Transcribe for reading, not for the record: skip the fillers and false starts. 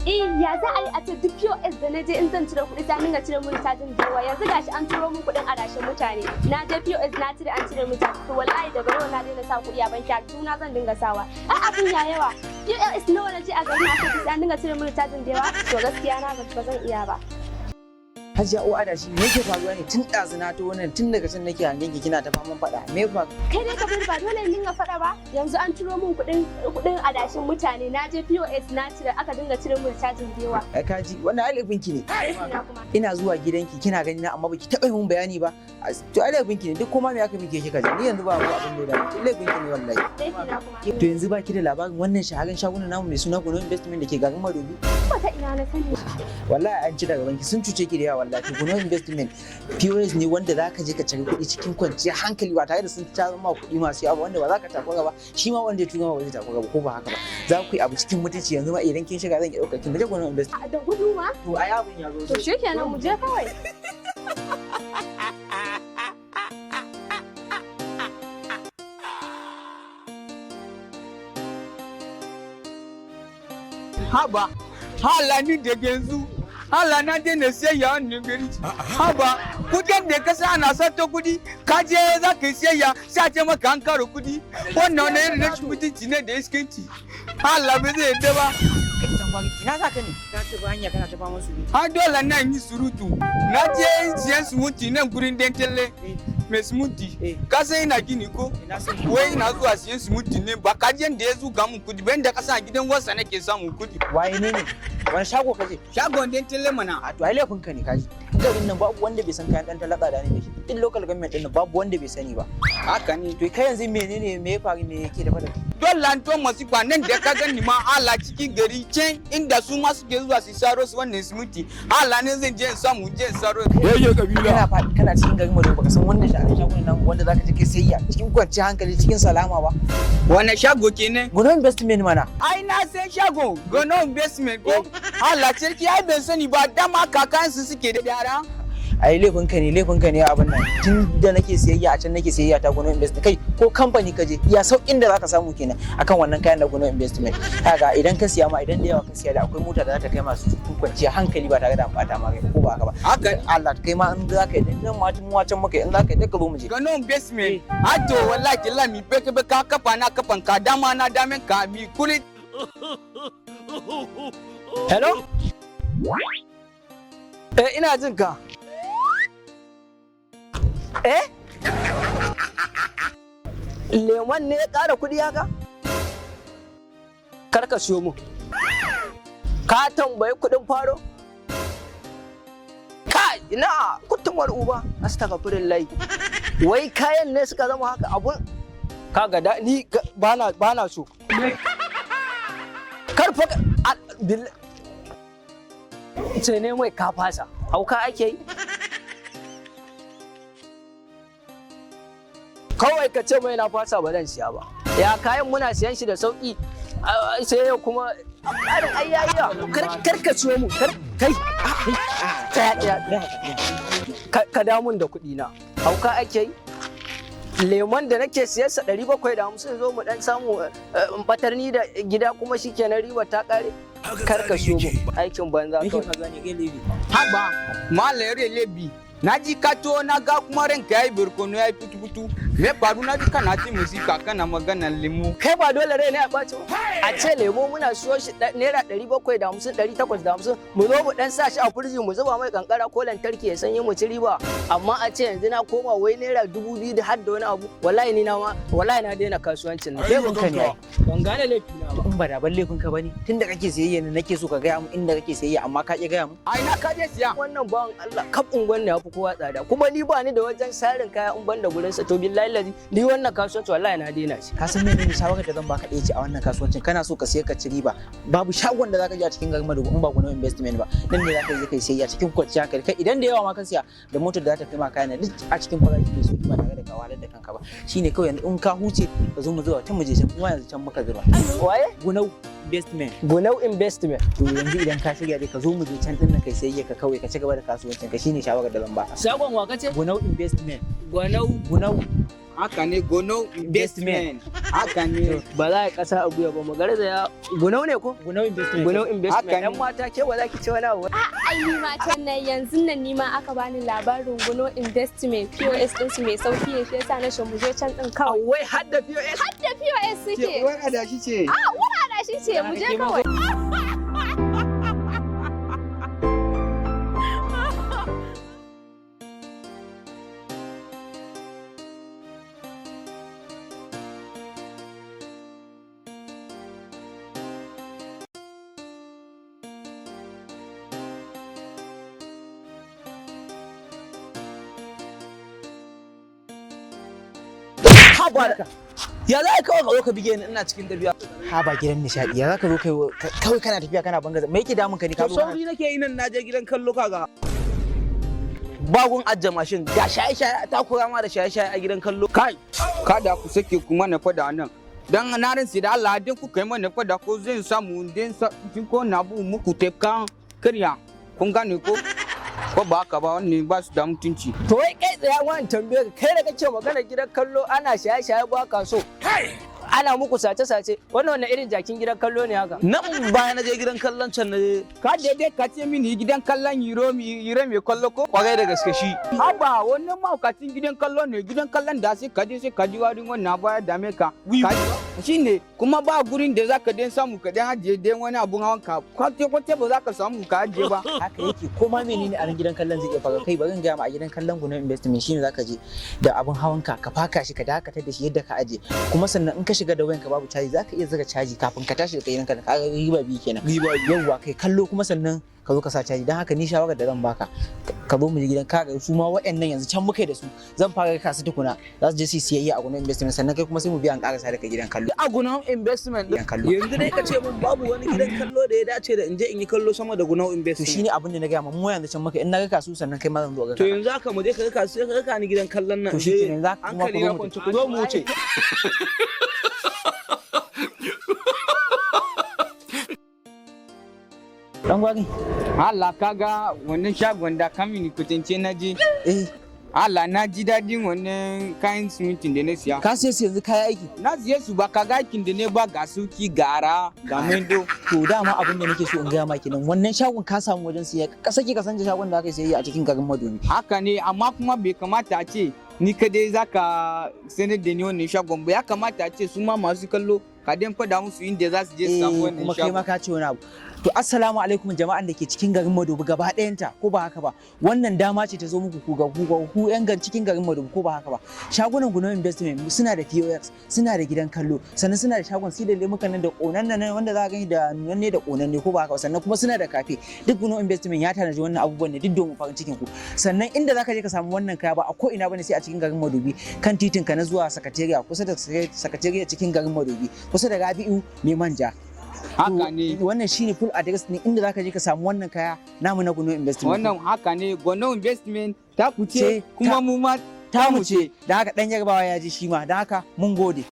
ya za a yi a ce duk POS da na je in zan cire kuɗi sai an dinga cire mun cajin da yawa. Yanzu gashi an turo mun kuɗin adashin mutane. Na je POS na cire an cire mun cajin. To wallahi daga yau na daina sa kuɗi a banki, a juna zan dinga sawa. Abin ya yawa. POS nawa na je a garin na sai an dinga cire mun cajin da yawa. To gaskiya na ba zan iya ba. Hajiya uwa da shi me yake faruwa ne tun ɗazuna ta wannan tun daga can nake hangen ki kina ta faman faɗa me fa kai dai ka bari ba dole in dinga faɗa ba yanzu an ciro min kuɗin adashin mutane na je POS na cire aka dinga cire min cajin da yawa ai kaji wannan alifin ki ne ina zuwa gidanki kina gani na amma baki taɓa min bayani ba to alifin ki ne duk kuma me aka mike kika ji ni yanzu ba abin da ya dace alifin ki ne wallahi to yanzu ba ki da labarin wannan shaharan shagunan namu mai suna Gunau Investment da ke garin Madobi ta ina na sani wallahi an ci daga banki sun cuce ki da yawa wallahi Gunau Investment POS ne wanda za ka je ka cire kuɗi cikin kwanciyar hankali ba tare da sun tarar ma kuɗi masu yawa wanda ba za ka takura ba shi ma wanda ya tura ma ba zai takura ba ko ba haka ba za ku yi abu cikin mutunci yanzu ma idan kin shiga zan iya ɗaukar kin je Gunau Investment da gudu ma to ai abin ya zo to shikenan mu je kawai haba hala ni da yanzu hala na daina siyayya wannan gari haba kudin da ka sa ana sato kudi ka je za ka yi siyayya sai a ce maka an karo kudi wannan wani irin rashin mutunci ne da iskanci hala ba zai yadda ba ina za ka ne ka ce ba hanya kana ta fama surutu har dole na yi surutu na je siyan sumunti nan gurin dentele mai simunti ka san ina gini ko wai ina zuwa siyan simunti ne ba ka je da ya zuga mun kudi bayan da ka sa gidan wasa nake samun kudi waye ne wani shago ka je shagon dentele mana a to ai laifin ka ne kaji garin nan babu wanda bai san kayan dan talaka da ne da shi din local government din nan babu wanda bai sani ba haka ne to kai yanzu menene me ya faru me yake da fada dole an to masifa nan da ka gani ma ala cikin gari can inda su ma suke zuwa su saro su wannan siminti ala ne zan je in samu je in saro yayye kabila kana cikin garin Madobi baka san wannan shagon nan wanda zaka je kai sayya cikin kwanciyar hankali cikin salama ba wannan shago kenan Gunau Investment mana ai na san shago Gunau Investment ko ala cirki ai ban sani ba dama kakansu suke da yara ai laifin ka ne abin nan tun da nake sayayya a can nake sayayya ta Gunau Investment kai ko kamfani ka je iya saukin da zaka samu kenan akan wannan kayan da Gunau Investment kaga idan ka siya ma idan da yawa ka siya da akwai mota da za ta kai masu cikin kwanciya hankali ba tare da an bata ma kai ko ba haka ba haka Allah kai ma in za ka yi dan ma tun wacan muka in za ka yi ka zo mu je Gunau Investment ato wallahi lami beke ka kafa na kafan ka dama na damen ka mi kuli hello ina jin ka lemon ne ya ƙara kuɗi haka? Kar ka siyo mu. Ka tambayi kuɗin faro? Kai, ina kutumar uba, astaghfirullah. Wai kayan ne suka zama haka abun? Kaga da ni bana so. Kar fa ce ne mai ka fasa. Hauka ake yi? Kawai ka ce mai na fasa ba zan siya ba. Ya kayan muna siyan shi da sauki sai yau kuma ƙarin ayyayya kar ka ciwo mu ka damun da kuɗi na. Hauka ake yi? Lemon da nake siyarsa 750 zo mu dan samu batar ni da gida kuma shikenan riba ta kare. Kar ka ciwo mu aikin banza kawai. Haba malayar lebi na ji kato na ga kuma ranka yayi barkono yayi putu me faru na ji kana ji musika kana maganar lemu kai ba dole rai ne a ɓaci ba a ce lemo muna siyo shi naira 750 850 mu zo mu dan sa shi a firji mu zuba mai kankara ko lantarki ya sanye mu ci riba amma a ce yanzu na koma wai naira 2000 da har da wani abu wallahi ni na ma wallahi na daina kasuwancin nan laifin ka ne ban gane laifi na ba in ba da ban laifin ka bane tunda kake sayayya ne nake so ka gaya mu inda kake sayayya amma ka ki gaya mu ai na ka je siya wannan bawan Allah kaf ungon ne ya fi kowa tsada kuma ni ba ni da wajen sarin kaya in ban da gurin sa to billahi lazi ni wannan kasuwanci wallahi na daina shi ka san menene shawarar da zan baka ɗaya ce a wannan kasuwancin kana so ka sayar ka ci riba babu shagon da zaka je a cikin garin Madobi in ba Gunau Investment ba nan ne zaka je kai sayayya cikin kwanciya kai idan da yawa ma ka siya da motar da za ta kai ma kayan duk a cikin farashi da su ba tare da ka wahalar da kanka ba shine kawai yanzu in ka huce ka zo mu zuwa ta mu je can kuma yanzu can muka zuba waye Gunau Investment Gunau Investment to yanzu idan ka shirya dai ka zo mu je can din nan kai sayayya ka kawai ka ci gaba da kasuwancin ka shine shawarar da zan baka shagon wa kace Gunau Investment Gunau haka ne Gunau investment haka ne ba za a yi ƙasa a guya ba magana da ya Gunau ne ko Gunau investment. Gunau investment Haka ne. yan mata ke ba za ki ce wani abu ba? Ai ni matan nan yanzu nan ni ma aka bani labarin Gunau investment POS din su mai sauki ne shi yasa na shi mu je can din kawai. Wai har da POS Har da POS suke. wai adashi ce Wura shi ce mu je kawai. Haba ya za ka kawai ka zo ka bige ni ina cikin tafiya. Haba gidan nishadi ya za ka zo kawai kana tafiya kana bangaza me yake damun ka ni ka To zo. sauri nake yi nan naje gidan kallo kaga. Bagun ajja mashin ga shaye-shaye ta kura ma da shaye-shaye a gidan kallo. kai kada ku sake kuma na fada nan dan na ran da Allah din ku kai mana fada ko zai samu din ko na bu muku tefkan kariya kun gane ko ba haka ba wannan ba su da mutunci. to wai kai tsaya wani tambaye ka kai da kake magana gidan kallo ana shaye-shaye ba ka so ana muku sace-sace wannan irin jakin gidan kallo ne haka Nan baya na je gidan kallon can na je. Ka daidai ka ce mini gidan kallon yiro mai kallo ko Kwarai da gaske shi. haba wannan maukacin gidan kallo ne gidan kallon da sai ka je sai ka ji warin wannan baya dame ka shine kuma ba gurin da zaka den samu ka den ajiye den wani abun hawan ka kwate ba za ka samu ka ajiye ba. Haka yake ko ma menene a nan gidan kallon zai iya faru kai bari in ga ma a gidan kallon Gunau investment shine zaka je da abun hawan ka faka shi ka dakatar da shi yadda ka aje kuma sannan in ka shiga da wayanka babu caji zaka iya zira caji kafin ka tashi daga gidan kallon ka riba bi kenan yauwa kai kallo kuma sannan ka zo ka sa caji dan haka ni shawarar da zan baka ka zo mu je gidan kaga su ma waɗannan yanzu can muka da su zan fara ka su tukuna za su je su siyayya a Gunau investment sannan kai kuma sai mu biya an karasa daga gidan kallo A Gunau investment gidan kallo yanzu dai ka ce mun babu wani gidan kallo da ya dace da in je in yi kallo sama da Gunau to investment. shine abin da na gaya ma mu yanzu can muka in na ga kasu sannan kai ma zan zo ga To yanzu haka mu je ka raka su ka raka ni gidan kallon nan. to shi kenan za kuma Hankali na kwance ku zo mu wuce. dan gwari Allah kaga wannan shagon da kamini kutunce na je Allah na ji dadin wannan kayan simintin da na siya. ka sai su yanzu kaya aiki Na siye su ba ka ga aikin da ne ba ga suki gara ga mendo. to dama abin da nake so in gaya maki nan wannan shagon ka samu wajen siya ka sake ka sanje shagon da aka sayayya a cikin garin Madobi Haka ne amma kuma bai kamata a ce ni kadai zaka sanar da ni wannan shagon ba ya kamata a ce su ma masu kallo ka den fada musu inda za su je su samu wannan kuma kai ma shagon. ka ce wani abu to assalamu alaikum jama'an da ke cikin garin Madobi gaba ɗayanta ko ba haka ba wannan dama ce ta zo muku ku yan cikin garin Madobi ko ba haka ba shagunan Gunau investment suna da POS suna da gidan kallo sannan suna da shagon sai da lemukan nan da konan nan wanda za ka gani da nunne da konanne ko ba haka ba sannan kuma suna da kafe duk Gunau investment ya tanaji wannan abubuwan ne duk domin farin cikin ku sannan inda za ka je ka samu wannan kaya ba a ko ina bane sai a cikin garin Madobi kan titin ka na zuwa sakatariya kusa da sakatariya cikin garin Madobi kusa da Rabi'u mai manja Haka ne. wannan shine full address ne inda zaka je ka samu wannan kaya namu na Gunau investment Wannan haka ne Gunau investment ta Ce, kuce kuma mu ma ta mu ce da haka dan yarbawa ya ji shi ma da haka mun gode